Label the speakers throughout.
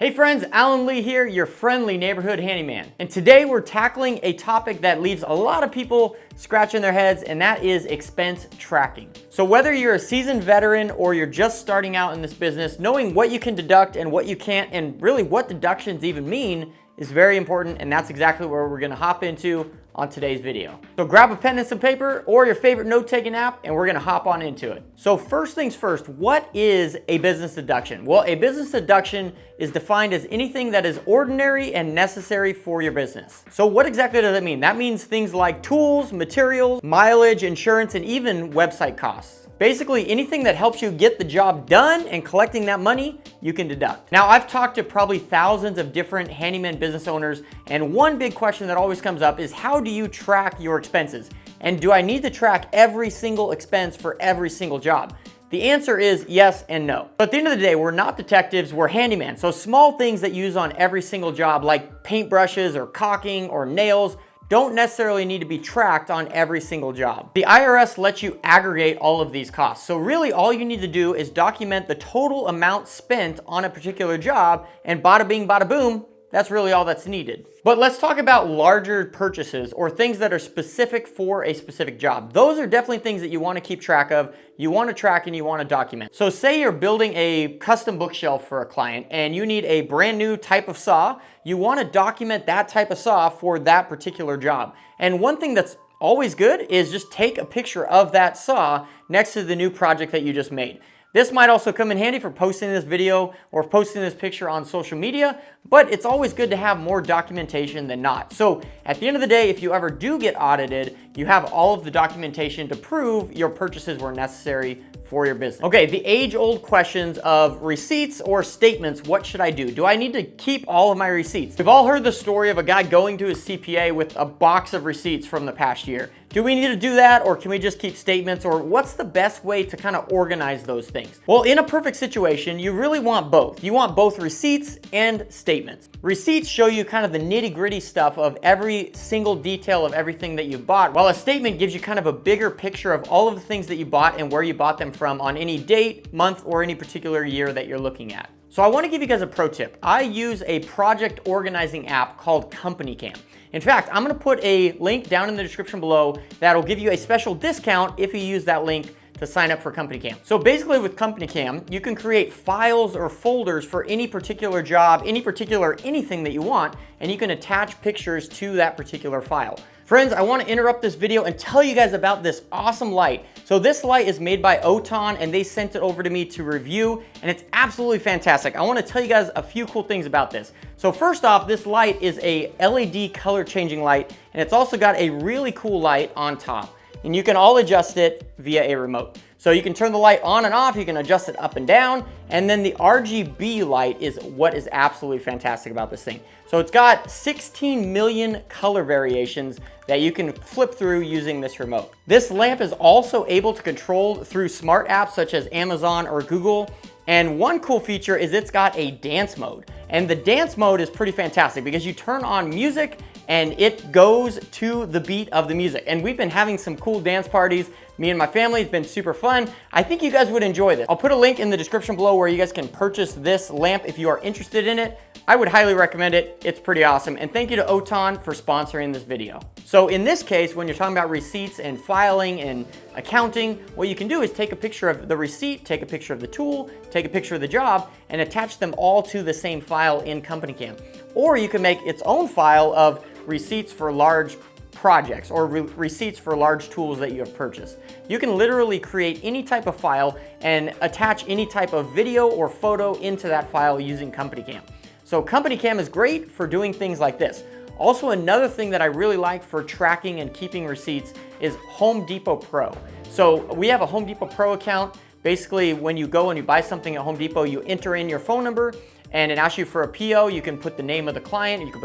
Speaker 1: Hey friends, Alan Lee here, your friendly neighborhood handyman. And today we're tackling a topic that leaves a lot of people scratching their heads, and that is expense tracking. So whether you're a seasoned veteran or you're just starting out in this business, knowing what you can deduct and what you can't, and really what deductions even mean, is very important, and that's exactly where we're gonna hop into on today's video. So grab a pen and some paper or your favorite note-taking app, and we're gonna hop on into it. So first things first, what is a business deduction? Well, a business deduction is defined as anything that is ordinary and necessary for your business. So what exactly does that mean? That means things like tools, materials, mileage, insurance, and even website costs. Basically, anything that helps you get the job done and collecting that money, you can deduct. Now, I've talked to probably thousands of different handyman business owners, and one big question that always comes up is how do you track your expenses? And do I need to track every single expense for every single job? The answer is yes and no. But at the end of the day, we're not detectives, we're handyman. So small things that you use on every single job, like paintbrushes or caulking or nails, don't necessarily need to be tracked on every single job. The IRS lets you aggregate all of these costs. So really all you need to do is document the total amount spent on a particular job, and bada bing, bada boom, that's really all that's needed. But let's talk about larger purchases or things that are specific for a specific job. Those are definitely things that you want to keep track of, you want to track, and you want to document. So say you're building a custom bookshelf for a client and you need a brand new type of saw. You want to document that type of saw for that particular job. And one thing that's always good is just take a picture of that saw next to the new project that you just made. This might also come in handy for posting this video or posting this picture on social media, but it's always good to have more documentation than not. So at the end of the day, if you ever do get audited, you have all of the documentation to prove your purchases were necessary for your business. Okay, the age-old questions of receipts or statements, what should I do? Do I need to keep all of my receipts? We've all heard the story of a guy going to his CPA with a box of receipts from the past year. Do we need to do that, or can we just keep statements, or what's the best way to kind of organize those things? Well, in a perfect situation, you really want both. You want both receipts and statements. Receipts show you kind of the nitty-gritty stuff of every single detail of everything that you bought, while a statement gives you kind of a bigger picture of all of the things that you bought and where you bought them from on any date, month, or any particular year that you're looking at. So I want to give you guys a pro tip. I use a project organizing app called CompanyCam. In fact, I'm going to put a link down in the description below that'll give you a special discount if you use that link to sign up for CompanyCam. So basically with CompanyCam, you can create files or folders for any particular job, any particular anything that you want, and you can attach pictures to that particular file. Friends, I want to interrupt this video and tell you guys about this awesome light. So this light is made by Oton, and they sent it over to me to review, and it's absolutely fantastic. I want to tell you guys a few cool things about this. So first off, this light is a LED color changing light, and it's also got a really cool light on top. And you can all adjust it via a remote. So you can turn the light on and off, you can adjust it up and down, and then the RGB light is what is absolutely fantastic about this thing. So it's got 16 million color variations that you can flip through using this remote. This lamp is also able to control through smart apps such as Amazon or Google. And one cool feature is it's got a dance mode. And the dance mode is pretty fantastic because you turn on music and it goes to the beat of the music. And we've been having some cool dance parties. Me and my family, it's been super fun. I think you guys would enjoy this. I'll put a link in the description below where you guys can purchase this lamp if you are interested in it. I would highly recommend it. It's pretty awesome. And thank you to Oton for sponsoring this video. So in this case, when you're talking about receipts and filing and accounting, what you can do is take a picture of the receipt, take a picture of the tool, take a picture of the job, and attach them all to the same file in CompanyCam. Or you can make its own file of receipts for large projects or receipts for large tools that you have purchased. You can literally create any type of file and attach any type of video or photo into that file using CompanyCam. So CompanyCam is great for doing things like this. Also, another thing that I really like for tracking and keeping receipts is Home Depot Pro. So we have a Home Depot Pro account. Basically, when you go and you buy something at Home Depot, you enter in your phone number and it asks you for a PO. You can put the name of the client, you can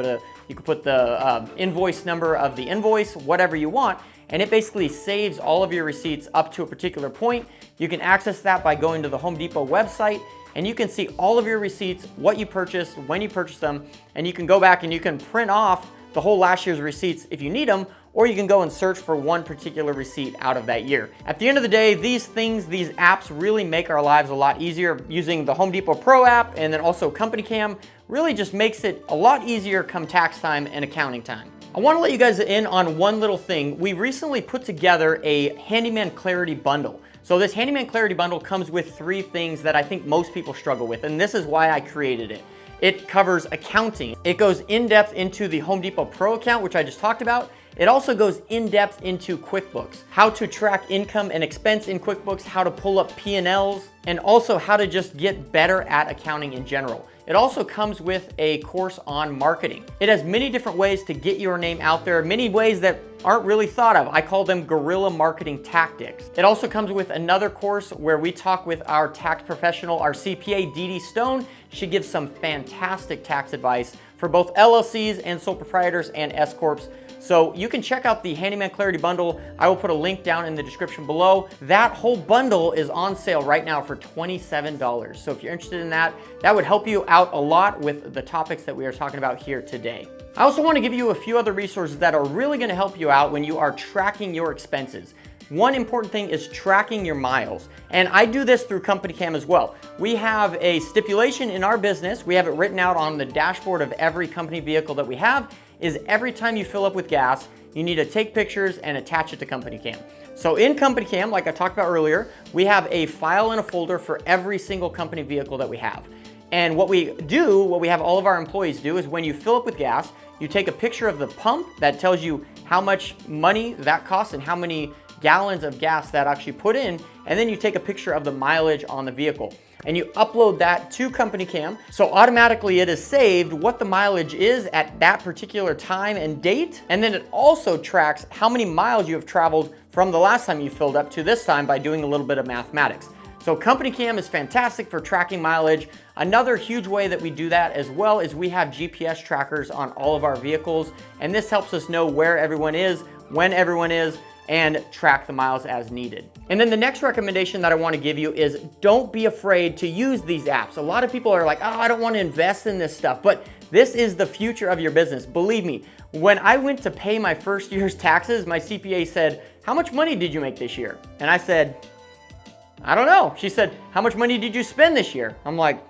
Speaker 1: put the invoice number of the invoice, whatever you want, and it basically saves all of your receipts up to a particular point. You can access that by going to the Home Depot website, and you can see all of your receipts, what you purchased, when you purchased them, and you can go back and you can print off the whole last year's receipts if you need them, or you can go and search for one particular receipt out of that year. At the end of the day, these apps really make our lives a lot easier. Using the Home Depot Pro app and then also CompanyCam, really just makes it a lot easier come tax time and accounting time. I want to let you guys in on one little thing. We recently put together a Handyman Clarity Bundle. So this Handyman Clarity Bundle comes with 3 things that I think most people struggle with, and this is why I created it. It covers accounting. It goes in depth into the Home Depot Pro account, which I just talked about. It also goes in depth into QuickBooks, how to track income and expense in QuickBooks, how to pull up P&Ls, and also how to just get better at accounting in general. It also comes with a course on marketing. It has many different ways to get your name out there, many ways that aren't really thought of. I call them guerrilla marketing tactics. It also comes with another course where we talk with our tax professional, our CPA, Dee Stone. She gives some fantastic tax advice for both LLCs and sole proprietors and S-Corps. So you can check out the Handyman Clarity Bundle. I will put a link down in the description below. That whole bundle is on sale right now for $27. So if you're interested in that, that would help you out a lot with the topics that we are talking about here today. I also want to give you a few other resources that are really going to help you out when you are tracking your expenses. One important thing is tracking your miles. And I do this through Company Cam as well. We have a stipulation in our business. We have it written out on the dashboard of every company vehicle that we have, is every time you fill up with gas, you need to take pictures and attach it to Company Cam. So in Company Cam, like I talked about earlier, we have a file and a folder for every single company vehicle that we have. And what we have all of our employees do is when you fill up with gas, you take a picture of the pump that tells you how much money that costs and how many gallons of gas that actually put in, and then you take a picture of the mileage on the vehicle. And you upload that to Company Cam. So automatically it is saved what the mileage is at that particular time and date. And then it also tracks how many miles you have traveled from the last time you filled up to this time by doing a little bit of mathematics. So Company Cam is fantastic for tracking mileage. Another huge way that we do that as well is we have GPS trackers on all of our vehicles. And this helps us know where everyone is, when everyone is, and track the miles as needed. And then the next recommendation that I want to give you is don't be afraid to use these apps. A lot of people are like, oh, I don't want to invest in this stuff, but this is the future of your business. Believe me, when I went to pay my first year's taxes, my CPA said, how much money did you make this year? And I said, I don't know. She said, how much money did you spend this year? I'm like,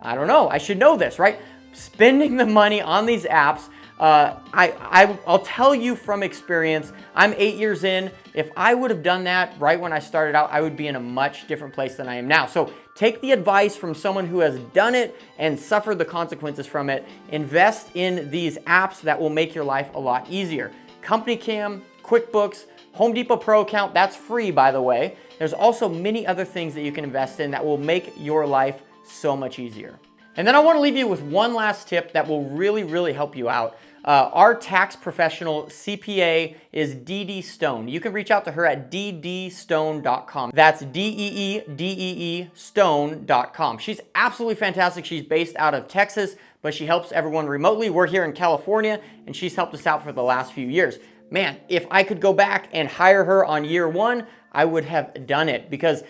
Speaker 1: I don't know. I should know this, right? Spending the money on these apps, I'll tell you from experience, I'm 8 years in. If I would have done that right when I started out, I would be in a much different place than I am now. So take the advice from someone who has done it and suffered the consequences from it. Invest in these apps that will make your life a lot easier. Company Cam, QuickBooks, Home Depot Pro account, that's free, by the way. There's also many other things that you can invest in that will make your life so much easier. And then I want to leave you with one last tip that will really, really help you out. Our tax professional CPA is Dee Stone. You can reach out to her at deedstone.com. That's Deedee stone.com. She's absolutely fantastic. She's based out of Texas, but she helps everyone remotely. We're here in California, and she's helped us out for the last few years. Man, if I could go back and hire her on year 1, I would have done it because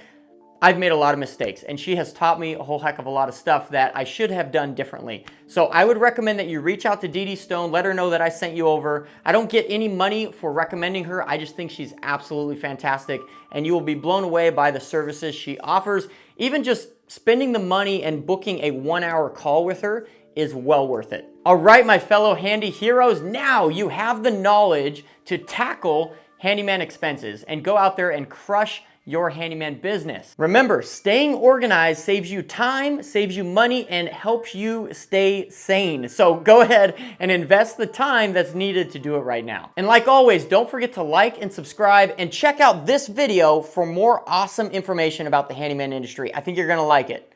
Speaker 1: I've made a lot of mistakes, and she has taught me a whole heck of a lot of stuff that I should have done differently. So I would recommend that you reach out to Dee Stone, let her know that I sent you over. I don't get any money for recommending her. I just think she's absolutely fantastic, and you will be blown away by the services she offers. Even just spending the money and booking a 1-hour call with her is well worth it. All right, my fellow handy heroes, now you have the knowledge to tackle handyman expenses and go out there and crush your handyman business. Remember, staying organized saves you time, saves you money, and helps you stay sane. So go ahead and invest the time that's needed to do it right now. And like always, don't forget to like and subscribe and check out this video for more awesome information about the handyman industry. I think you're gonna like it.